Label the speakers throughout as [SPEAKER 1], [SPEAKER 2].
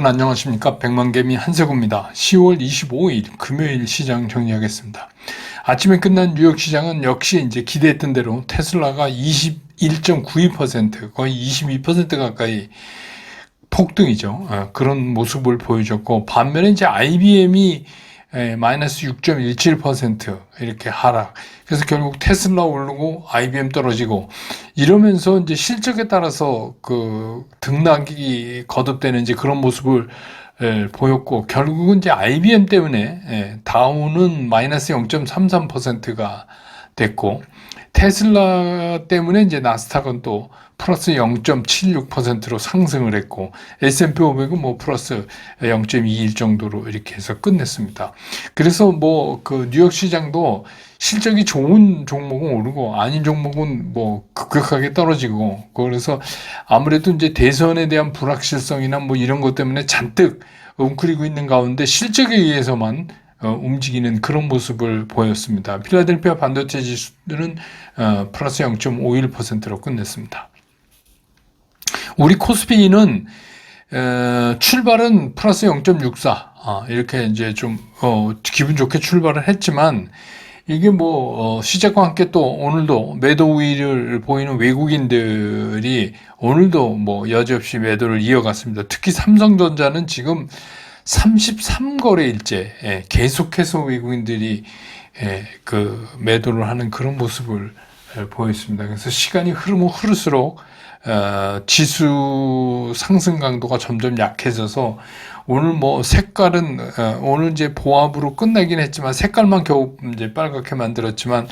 [SPEAKER 1] 안녕하십니까. 백만개미 한세구입니다. 10월 25일 금요일 시장 정리하겠습니다. 아침에 끝난 뉴욕 시장은 역시 이제 기대했던 대로 테슬라가 21.92% 거의 22% 가까이 폭등이죠. 그런 모습을 보여줬고, 반면에 이제 IBM이 마이너스 6.17% 이렇게 하락. 그래서 결국 테슬라 오르고 IBM 떨어지고 이러면서 이제 실적에 따라서 그 등락이 거듭되는 이제 그런 모습을 보였고, 결국은 이제 IBM 때문에 다우는 마이너스 0.33%가 됐고, 테슬라 때문에 이제 나스닥은 또 플러스 0.76%로 상승을 했고, S&P 500은 뭐 플러스 0.21 정도로 이렇게 해서 끝냈습니다. 그래서 뭐 그 뉴욕 시장도 실적이 좋은 종목은 오르고 아닌 종목은 뭐 급격하게 떨어지고, 그래서 아무래도 이제 대선에 대한 불확실성이나 뭐 이런 것 때문에 잔뜩 웅크리고 있는 가운데 실적에 의해서만 움직이는 그런 모습을 보였습니다. 필라델피아 반도체 지수는 플러스 0.51%로 끝냈습니다. 우리 코스피는 출발은 플러스 0.64 이렇게 이제 좀 기분 좋게 출발을 했지만, 이게 뭐 시작과 함께 또 오늘도 매도 우위를 보이는 외국인들이 오늘도 뭐 여지없이 매도를 이어갔습니다. 특히 삼성전자는 지금 33거래일째 계속해서 외국인들이 그 매도를 하는 그런 모습을 보였습니다. 그래서 시간이 흐르면 흐를수록 지수 상승 강도가 점점 약해져서 오늘 뭐 색깔은 오늘 이제 보합으로 끝나긴 했지만 색깔만 겨우 이제 빨갛게 만들었지만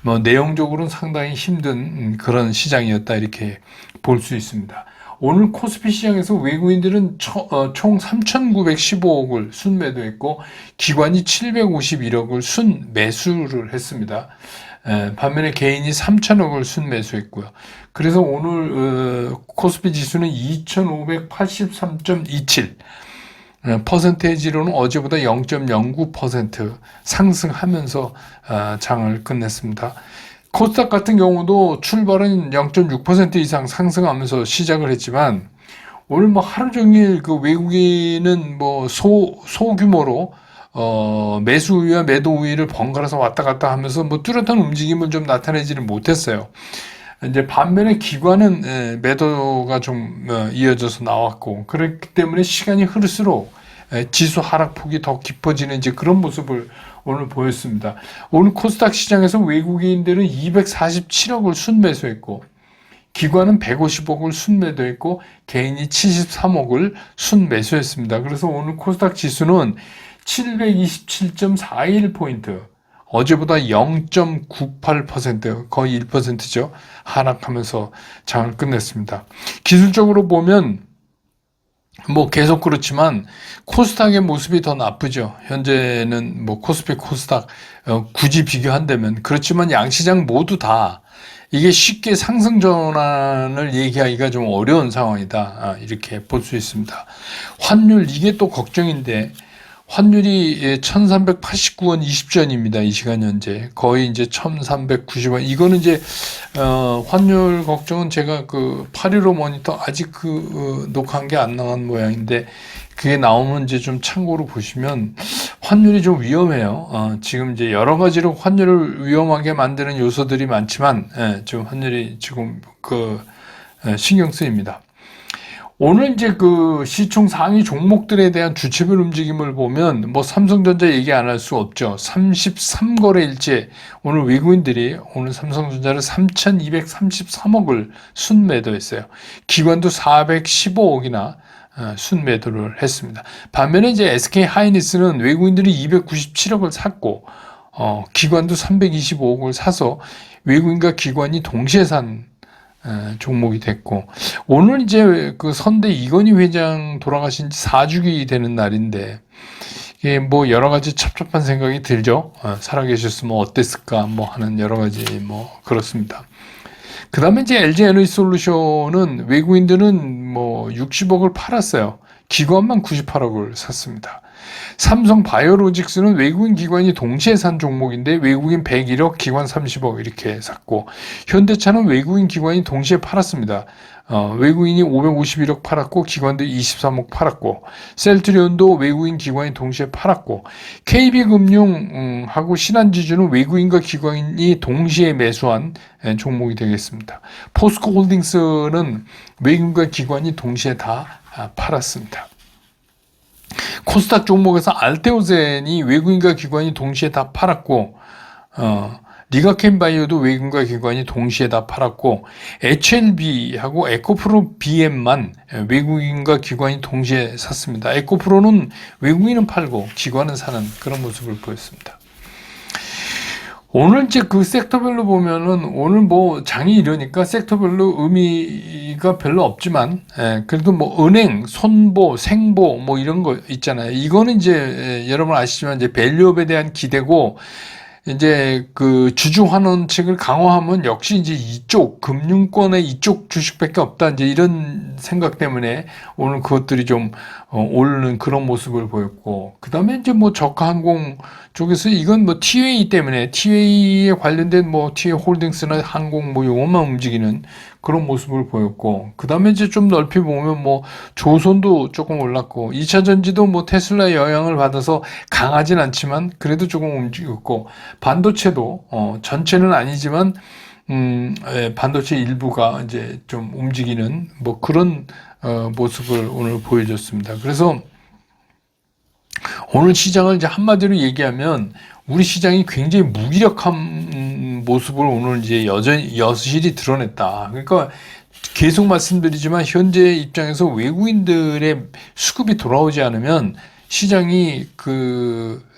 [SPEAKER 1] 뭐 내용적으로는 상당히 힘든 그런 시장이었다 이렇게 볼 수 있습니다. 오늘 코스피 시장에서 외국인들은 총 3,915억을 순매도했고 기관이 751억을 순매수를 했습니다. 반면에 개인이 3,000억을 순매수했고요. 그래서 오늘 코스피 지수는 2,583.27 퍼센테이지로는 어제보다 0.09% 상승하면서 장을 끝냈습니다. 코스닥 같은 경우도 출발은 0.6% 이상 상승하면서 시작을 했지만, 오늘 뭐 하루 종일 그 외국인은 뭐 소규모로 매수 우위와 매도 우위를 번갈아서 왔다 갔다 하면서 뭐 뚜렷한 움직임을 좀 나타내지를 못했어요. 이제 반면에 기관은 매도가 좀 이어져서 나왔고, 그렇기 때문에 시간이 흐를수록 지수 하락폭이 더 깊어지는 이제 그런 모습을 오늘 보였습니다. 오늘 코스닥 시장에서 외국인들은 247억을 순매수했고, 기관은 150억을 순매도했고, 개인이 73억을 순매수했습니다. 그래서 오늘 코스닥 지수는 727.41포인트, 어제보다 0.98% 거의 1%죠. 하락하면서 장을 끝냈습니다. 기술적으로 보면 뭐 계속 그렇지만 코스닥의 모습이 더 나쁘죠. 현재는 뭐 코스피 코스닥 굳이 비교한다면 그렇지만 양시장 모두 다 이게 쉽게 상승 전환을 얘기하기가 좀 어려운 상황이다 이렇게 볼 수 있습니다. 환율 이게 또 걱정인데, 환율이 1389원 20전입니다. 이 시간 현재. 거의 이제 1390원. 이거는 이제, 환율 걱정은 제가 그 8.15 모니터 아직 녹화한 게 안 나간 모양인데, 그게 나오면 이제 좀 참고로 보시면 환율이 좀 위험해요. 지금 이제 여러 가지로 환율을 위험하게 만드는 요소들이 많지만, 지금 환율이 지금 신경 쓰입니다. 오늘 이제 그 시총 상위 종목들에 대한 주체별 움직임을 보면 뭐 삼성전자 얘기 안 할 수 없죠. 33거래일째 오늘 외국인들이 오늘 삼성전자를 3,233억을 순매도했어요. 기관도 415억이나 순매도를 했습니다. 반면에 이제 SK 하이닉스는 외국인들이 297억을 샀고 기관도 325억을 사서 외국인과 기관이 동시에 산 종목이 됐고, 오늘 이제 그 선대 이건희 회장 돌아가신 지 4주기 되는 날인데, 이게 뭐 여러 가지 첩첩한 생각이 들죠. 살아계셨으면 어땠을까 뭐 하는 여러 가지 뭐 그렇습니다. 그 다음에 이제 LG 에너지솔루션은 외국인들은 뭐 60억을 팔았어요. 기관만 98억을 샀습니다. 삼성 바이오로직스는 외국인 기관이 동시에 산 종목인데 외국인 101억, 기관 30억 이렇게 샀고, 현대차는 외국인 기관이 동시에 팔았습니다. 외국인이 551억 팔았고 기관도 23억 팔았고 셀트리온도 외국인 기관이 동시에 팔았고 KB금융하고 신한지주는 외국인과 기관이 동시에 매수한 종목이 되겠습니다. 포스코홀딩스는 외국인과 기관이 동시에 다 팔았습니다. 코스닥 종목에서 알테오젠이 외국인과 기관이 동시에 다 팔았고 리가켄바이오도 외국인과 기관이 동시에 다 팔았고 HLB하고 에코프로 BM만 외국인과 기관이 동시에 샀습니다. 에코프로는 외국인은 팔고 기관은 사는 그런 모습을 보였습니다. 오늘 이제 그 섹터별로 보면은 오늘 뭐 장이 이러니까 섹터별로 의미가 별로 없지만 그래도 뭐 은행, 손보, 생보 뭐 이런 거 있잖아요. 이거는 이제 여러분 아시지만 이제 밸류업에 대한 기대고 이제 그 주주 환원책을 강화하면 역시 이제 이쪽 금융권의 이쪽 주식밖에 없다 이제 이런 생각 때문에 오늘 그것들이 좀 오르는 그런 모습을 보였고 그 다음에 이제 뭐 저가항공 쪽에서 이건 뭐 TWA 때문에 TWA에 관련된 뭐 TWA 홀딩스나 항공 뭐 요것만 움직이는 그런 모습을 보였고 그 다음에 이제 좀 넓히 보면 뭐 조선도 조금 올랐고 2차 전지도 뭐 테슬라의 영향을 받아서 강하진 않지만 그래도 조금 움직였고 반도체도 전체는 아니지만 반도체 일부가 이제 좀 움직이는 뭐 그런 모습을 오늘 보여줬습니다. 그래서 오늘 시장을 이제 한마디로 얘기하면 우리 시장이 굉장히 무기력한 모습을 오늘 이제 여실히 드러냈다. 그러니까 계속 말씀드리지만 현재 입장에서 외국인들의 수급이 돌아오지 않으면 시장이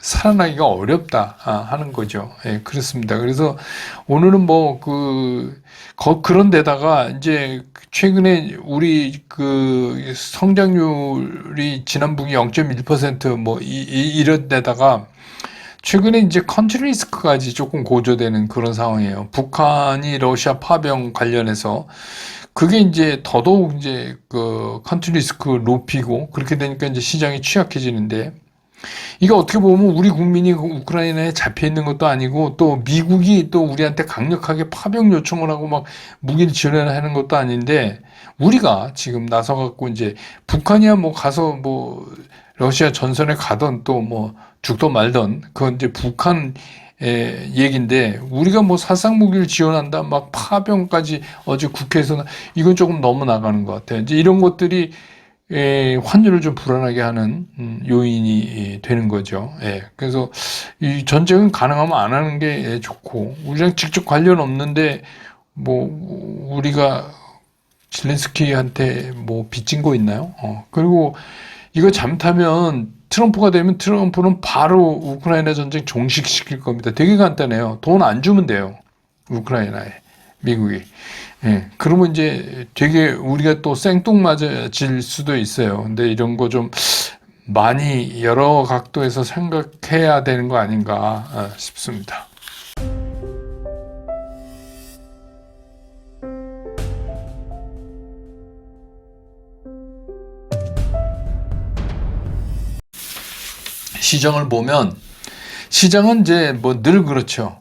[SPEAKER 1] 살아나기가 어렵다 하는 거죠. 예, 그렇습니다. 그래서 오늘은 뭐 그런 데다가 이제 최근에 우리 성장률이 지난분기 0.1% 뭐 이런 데다가 최근에 이제 컨트리 리스크까지 조금 고조되는 그런 상황이에요. 북한이 러시아 파병 관련해서 그게 이제 더더욱 이제 컨트리 리스크 높이고 그렇게 되니까 이제 시장이 취약해지는데 이거 어떻게 보면 우리 국민이 우크라이나에 잡혀 있는 것도 아니고 또 미국이 또 우리한테 강력하게 파병 요청을 하고 막 무기를 지원하는 것도 아닌데 우리가 지금 나서 갖고 이제 북한이야 뭐 가서 뭐 러시아 전선에 가던 또 뭐 죽던 말던 그건 이제 북한 얘기인데 우리가 뭐 살상 무기를 지원한다 막 파병까지 어제 국회에서는 이건 조금 너무 나가는 것 같아요. 이제 이런 것들이 환율을 좀 불안하게 하는 요인이 되는 거죠. 그래서 이 전쟁은 가능하면 안 하는 게 좋고 우리랑 직접 관련 없는데 뭐 우리가 젤렌스키한테 뭐 빚진 거 있나요? 그리고 이거 잘못하면 트럼프가 되면 트럼프는 바로 우크라이나 전쟁 종식시킬 겁니다. 되게 간단해요. 돈 안 주면 돼요. 우크라이나에 미국이. 그러면 이제 되게 우리가 또 생뚱맞아질 수도 있어요. 근데 이런 거 좀 많이 여러 각도에서 생각해야 되는 거 아닌가 싶습니다. 시장을 보면 시장은 이제 뭐 늘 그렇죠.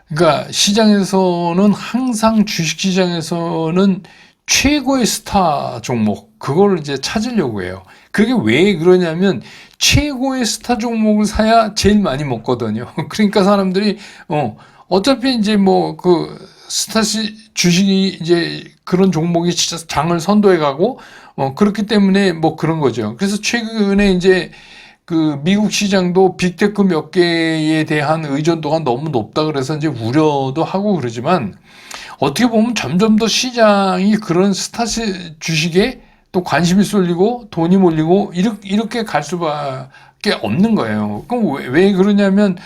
[SPEAKER 1] 그러니까 시장에서는 항상 주식시장에서는 최고의 스타 종목 그걸 이제 찾으려고 해요. 그게 왜 그러냐면 최고의 스타 종목을 사야 제일 많이 먹거든요. 그러니까 사람들이 어차피 이제 뭐 스타 주식이 이제 그런 종목이 진짜 장을 선도해 가고 그렇기 때문에 뭐 그런 거죠. 그래서 최근에 이제 미국 시장도 빅테크 몇 개에 대한 의존도가 너무 높다 그래서 이제 우려도 하고 그러지만 어떻게 보면 점점 더 시장이 그런 스타 주식에 또 관심이 쏠리고 돈이 몰리고 이렇게 갈 수밖에 없는 거예요. 그럼 왜 그러냐면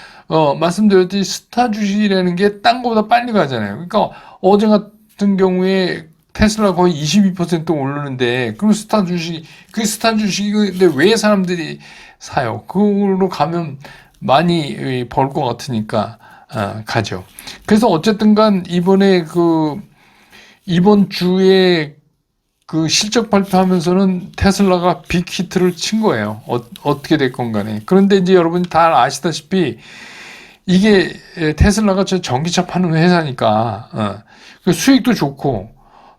[SPEAKER 1] 말씀드렸듯이 스타 주식이라는 게 딴 거보다 빨리 가잖아요. 그러니까 어제 같은 경우에 테슬라 거의 22% 오르는데 그럼 스타 주식인데 왜 사람들이 사요? 그걸로 가면 많이 벌 것 같으니까 가죠. 그래서 어쨌든 간 이번에 이번 주에 실적 발표하면서는 테슬라가 빅히트를 친 거예요. 어떻게 됐건 간에. 그런데 이제 여러분이 다 아시다시피 이게 테슬라가 전기차 파는 회사니까 수익도 좋고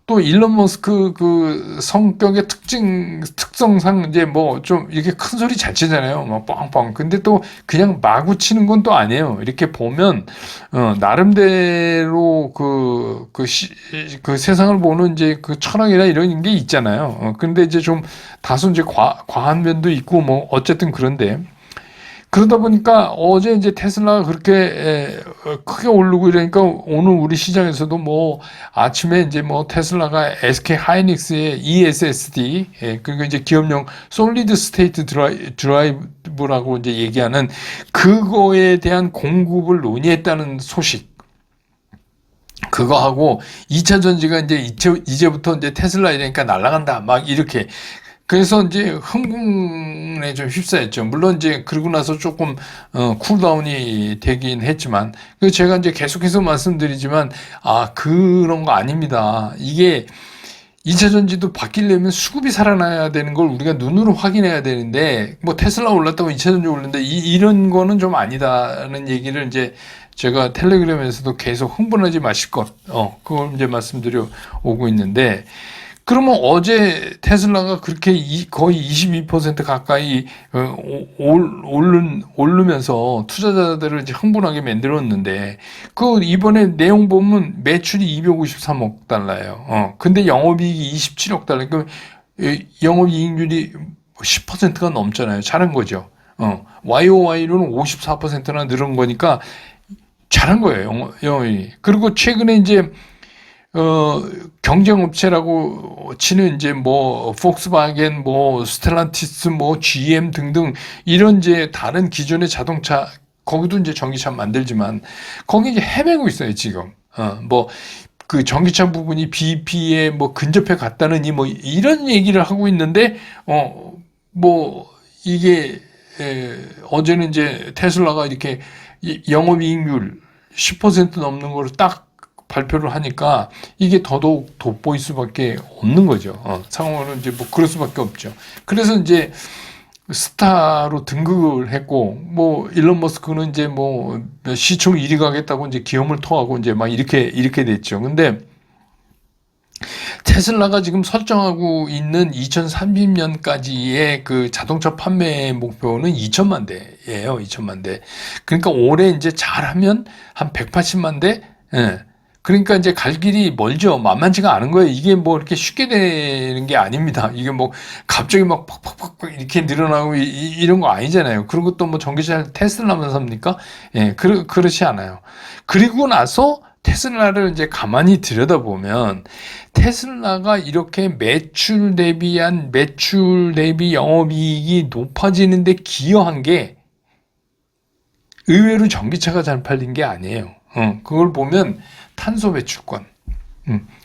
[SPEAKER 1] 또 일론 머스크 그 성격의 특성상 이제 뭐 좀 이렇게 큰 소리 잘 치잖아요. 막 뻥뻥. 근데 또 그냥 마구 치는 건 또 아니에요. 이렇게 보면, 나름대로 그 세상을 보는 이제 그 철학이나 이런 게 있잖아요. 근데 이제 좀 다소 이제 과한 면도 있고 뭐 어쨌든 그런데. 그러다 보니까 어제 이제 테슬라가 그렇게 크게 오르고 이러니까 오늘 우리 시장에서도 뭐 아침에 이제 뭐 테슬라가 SK 하이닉스의 ESSD, 그러니까 이제 기업용 솔리드 스테이트 드라이브라고 이제 얘기하는 그거에 대한 공급을 논의했다는 소식. 그거하고 2차 전지가 이제부터 이제 테슬라 이러니까 날아간다. 막 이렇게. 그래서 이제 흥분에 좀 휩싸였죠. 물론 이제 그러고 나서 조금 쿨다운이 되긴 했지만, 그 제가 이제 계속해서 말씀드리지만 그런 거 아닙니다. 이게 2차 전지도 바뀌려면 수급이 살아나야 되는 걸 우리가 눈으로 확인해야 되는데, 뭐 테슬라 올랐다고 2차 전지 올랐는데 이런 거는 좀 아니다는 얘기를 이제 제가 텔레그램에서도 계속 흥분하지 마실 것, 그걸 이제 말씀드려 오고 있는데, 그러면 어제 테슬라가 그렇게 거의 22% 가까이 오르면서 투자자들을 이제 흥분하게 만들었는데, 그 이번에 내용 보면 매출이 253억 달러예요. 근데 영업이익이 27억 달러. 그 영업이익률이 10%가 넘잖아요. 잘한 거죠. YOY로는 54%나 늘은 거니까 잘한 거예요. 영업이. 그리고 최근에 이제 경쟁업체라고 치는 이제 뭐, 폭스바겐, 뭐, 스텔란티스, 뭐, GM 등등, 이런 이제 다른 기존의 자동차, 거기도 이제 전기차 만들지만, 거기 이제 헤매고 있어요, 지금. 뭐, 그 전기차 부분이 BP에 뭐 근접해 갔다느니 뭐, 이런 얘기를 하고 있는데, 뭐, 이게, 어제는 이제 테슬라가 이렇게 영업이익률 10% 넘는 거를 딱 발표를 하니까 이게 더더욱 돋보일 수밖에 없는 거죠. 상황은 이제 뭐 그럴 수밖에 없죠. 그래서 이제 스타로 등극을 했고, 뭐 일론 머스크는 이제 뭐 시총 1위 가겠다고 이제 기염을 토하고 이제 막 이렇게 됐죠. 근데 테슬라가 지금 설정하고 있는 2030년까지의 그 자동차 판매 목표는 2천만 대예요. 2천만 대. 그러니까 올해 이제 잘하면 한 180만 대. 그러니까 이제 갈 길이 멀죠. 만만치가 않은 거예요. 이게 뭐 이렇게 쉽게 되는 게 아닙니다. 이게 뭐 갑자기 막 팍팍팍 이렇게 늘어나고 이런 거 아니잖아요. 그리고 또 뭐 전기차 테슬라만 삽니까? 그렇지 않아요. 그리고 나서 테슬라를 이제 가만히 들여다보면 테슬라가 이렇게 매출 대비 영업이익이 높아지는데 기여한 게 의외로 전기차가 잘 팔린 게 아니에요. 그걸 보면 탄소 배출권,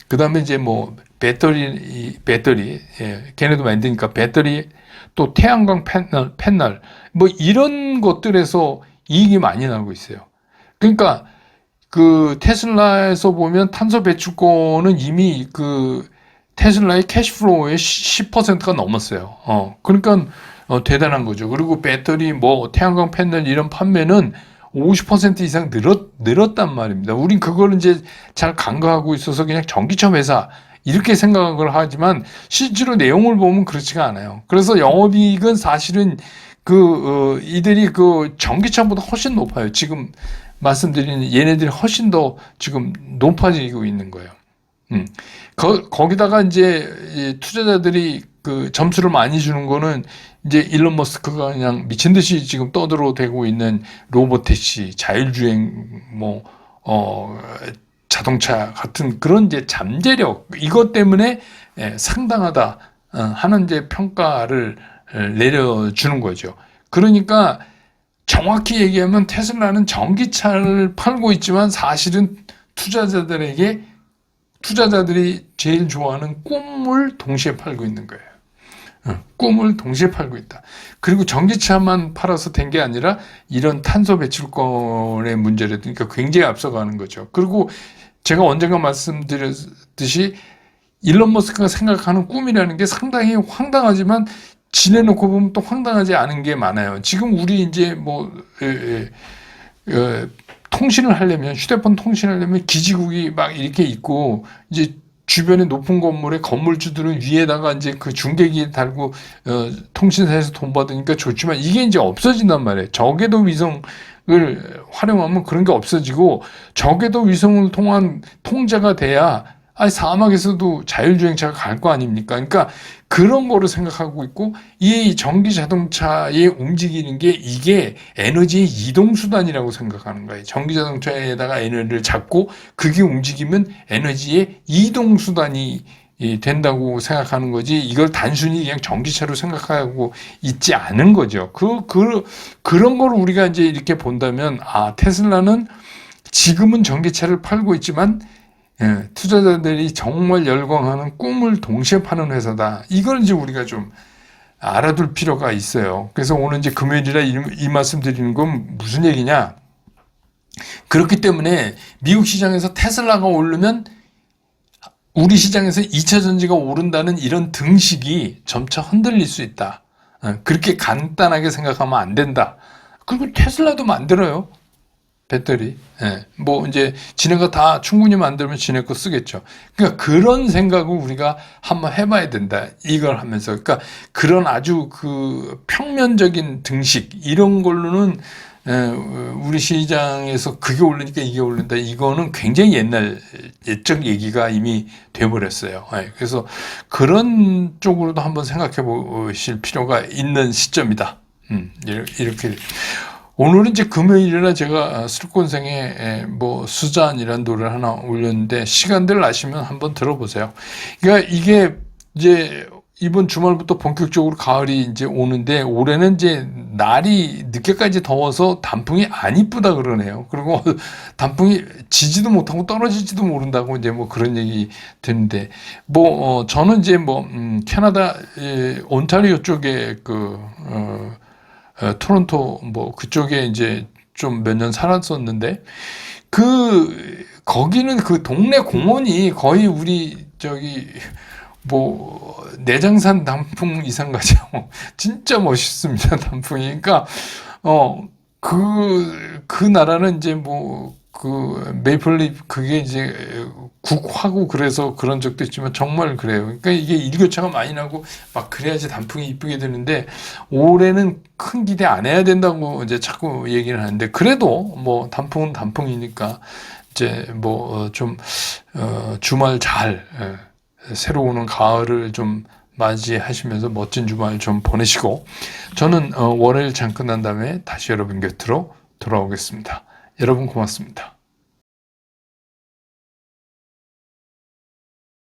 [SPEAKER 1] 그 다음에 이제 뭐 배터리, 걔네도 만드니까 배터리, 또 태양광 패널, 뭐 이런 것들에서 이익이 많이 나고 있어요. 그러니까 그 테슬라에서 보면 탄소 배출권은 이미 그 테슬라의 캐시플로우의 10%가 넘었어요. 그러니까 대단한 거죠. 그리고 배터리, 뭐 태양광 패널 이런 판매는 50% 이상 늘었단 말입니다. 우린 그걸 이제 잘 간과하고 있어서 그냥 전기차 회사 이렇게 생각을 하지만 실제로 내용을 보면 그렇지가 않아요. 그래서 영업이익은 사실은 이들이 그 전기차보다 훨씬 높아요. 지금 말씀드리는 얘네들이 훨씬 더 지금 높아지고 있는 거예요. 거기다가 이제 투자자들이 그 점수를 많이 주는 거는 이제 일론 머스크가 그냥 미친 듯이 지금 떠들어대고 있는 로보택시, 자율주행, 뭐, 자동차 같은 그런 이제 잠재력, 이것 때문에 상당하다 하는 이제 평가를 내려주는 거죠. 그러니까 정확히 얘기하면 테슬라는 전기차를 팔고 있지만 사실은 투자자들이 제일 좋아하는 꿈을 동시에 팔고 있는 거예요. 꿈을 동시에 팔고 있다. 그리고 전기차만 팔아서 된 게 아니라 이런 탄소 배출권의 문제라든가 굉장히 앞서가는 거죠. 그리고 제가 언젠가 말씀드렸듯이 일론 머스크가 생각하는 꿈이라는 게 상당히 황당하지만 지내놓고 보면 또 황당하지 않은 게 많아요. 지금 우리 이제 뭐 통신을 하려면 휴대폰 통신을 하려면 기지국이 막 이렇게 있고 이제 주변에 높은 건물에 건물주들은 위에다가 이제 그 중계기 달고 통신사에서 돈 받으니까 좋지만 이게 이제 없어진단 말이에요. 저궤도 위성을 활용하면 그런 게 없어지고 저궤도 위성을 통한 통제가 돼야 사막에서도 자율주행차가 갈 거 아닙니까? 그러니까 그런 거를 생각하고 있고 이 전기 자동차에 움직이는 게 이게 에너지의 이동수단이라고 생각하는 거예요. 전기 자동차에다가 에너지를 잡고 그게 움직이면 에너지의 이동수단이 된다고 생각하는 거지 이걸 단순히 그냥 전기차로 생각하고 있지 않은 거죠. 그런 걸 우리가 이제 이렇게 본다면 테슬라는 지금은 전기차를 팔고 있지만 투자자들이 정말 열광하는 꿈을 동시에 파는 회사다. 이걸 이제 우리가 좀 알아둘 필요가 있어요. 그래서 오늘 이제 금요일이라 이 말씀 드리는 건 무슨 얘기냐? 그렇기 때문에 미국 시장에서 테슬라가 오르면 우리 시장에서 2차 전지가 오른다는 이런 등식이 점차 흔들릴 수 있다. 그렇게 간단하게 생각하면 안 된다. 그리고 테슬라도 만들어요. 배터리. 뭐 이제 지네가 다 충분히 만들면 지네 거 쓰겠죠. 그러니까 그런 생각을 우리가 한번 해봐야 된다. 이걸 하면서. 그러니까 그런 아주 그 평면적인 등식 이런 걸로는 우리 시장에서 그게 오르니까 이게 오른다. 이거는 굉장히 옛적 얘기가 이미 돼버렸어요. 그래서 그런 쪽으로도 한번 생각해 보실 필요가 있는 시점이다. 이렇게. 오늘은 이제 금요일이라 제가 술꾼생에 뭐 수잔이라는 노래를 하나 올렸는데 시간들 나시면 한번 들어보세요. 그러니까 이게 이제 이번 주말부터 본격적으로 가을이 이제 오는데 올해는 이제 날이 늦게까지 더워서 단풍이 안 이쁘다 그러네요. 그리고 단풍이 지지도 못하고 떨어지지도 모른다고 이제 뭐 그런 얘기 듣는데 뭐 저는 이제 뭐 캐나다 온타리오 쪽에 토론토 뭐 그쪽에 이제 좀 몇 년 살았었는데 거기는 그 동네 공원이 거의 우리 뭐 내장산 단풍 이상 가죠. 진짜 멋있습니다. 단풍이. 그러니까 그 나라는 이제 뭐 메이플립 그게 이제 국화고 그래서 그런 적도 있지만 정말 그래요. 그러니까 이게 일교차가 많이 나고 막 그래야지 단풍이 이쁘게 되는데 올해는 큰 기대 안 해야 된다고 이제 자꾸 얘기를 하는데 그래도 뭐 단풍은 단풍이니까 이제 뭐 좀 주말 잘 새로 오는 가을을 좀 맞이하시면서 멋진 주말 좀 보내시고 저는 월요일 잠깐 난 다음에 다시 여러분 곁으로 돌아오겠습니다. 여러분 고맙습니다.